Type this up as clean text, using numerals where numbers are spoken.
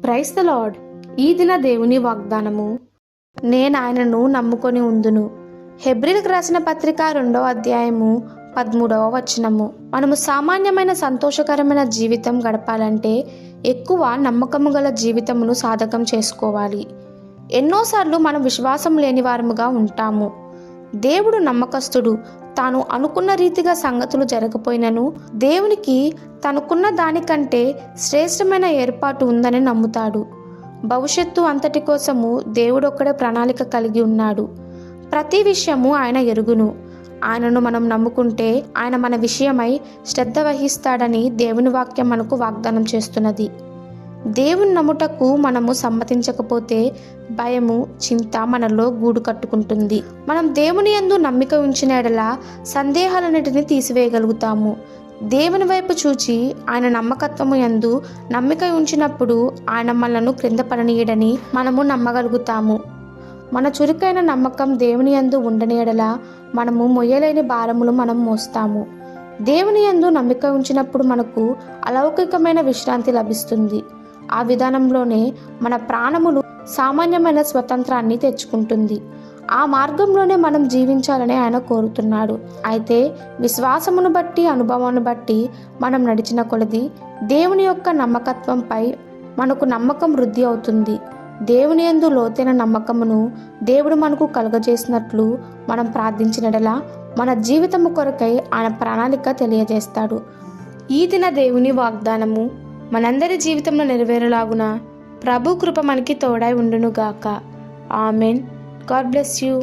Praise the lord. ఈ దిన దేవుని వాగ్దానము, నేను ఆయనను నమ్ముకొని ఉందును. హెబ్రీలకు రాసిన పత్రిక 2వ అధ్యాయము 13వ వచనము. మనము సామాన్యమైన సంతోషకరమైన జీవితం గడపాలంటే ఎక్కువ నమ్మకము గల జీవితమును సాధకం చేసుకోవాలి. ఎన్నోసార్లు మనం విశ్వాసం లేని వారముగా ఉంటాము. దేవుడు నమ్మకస్తుడు. తాను అనుకున్న రీతిగా సంగతులు జరగపోయినను దేవునికి తనకున్న దానికంటే శ్రేష్టమైన ఏర్పాటు ఉందని నమ్ముతాడు. భవిష్యత్తు అంతటి కోసము దేవుడొక్కడే ప్రణాళిక కలిగి ఉన్నాడు. ప్రతి విషయము ఆయన ఎరుగును. ఆయనను మనం నమ్ముకుంటే ఆయన మన విషయమై శ్రద్ధ వహిస్తాడని దేవుని వాక్యం మనకు వాగ్దానం చేస్తున్నది. దేవుని నమ్ముటకు మనము సమ్మతించకపోతే భయము, చింత మనలో గూడు కట్టుకుంటుంది. మనం దేవుని యందు నమ్మిక ఉంచిన ఎడల సందేహాలన్నిటిని తీసివేయగలుగుతాము. దేవుని వైపు చూచి ఆయన నమ్మకత్వము యందు నమ్మిక ఉంచినప్పుడు ఆయన మనలను క్రింద పడనీయడని మనము నమ్మగలుగుతాము. మన చురుకైన నమ్మకం దేవుని యందు ఉండని ఎడల మనము మొయ్యలేని భారములు మనం మోస్తాము. దేవుని యందు నమ్మిక ఉంచినప్పుడు మనకు అలౌకికమైన విశ్రాంతి లభిస్తుంది. ఆ విధానంలోనే మన ప్రాణములు సామాన్యమైన స్వతంత్రాన్ని తెచ్చుకుంటుంది. ఆ మార్గంలోనే మనం జీవించాలని ఆయన కోరుతున్నాడు. అయితే విశ్వాసమును బట్టి, అనుభవాన్ని బట్టి మనం నడిచిన కొలది దేవుని యొక్క నమ్మకత్వంపై మనకు నమ్మకం వృద్ధి అవుతుంది. దేవుని యందు లోతైన నమ్మకమును దేవుడు మనకు కలుగజేసినట్లు మనం ప్రార్థించినడలా మన జీవితము కొరకై ఆయన ప్రణాళిక తెలియజేస్తాడు. ఈ దిన దేవుని వాగ్దానము మనందరి జీవితంలో నెరవేరులాగున ప్రభు కృప మనకి తోడై ఉండునుగాక. ఆమెన్. God bless you.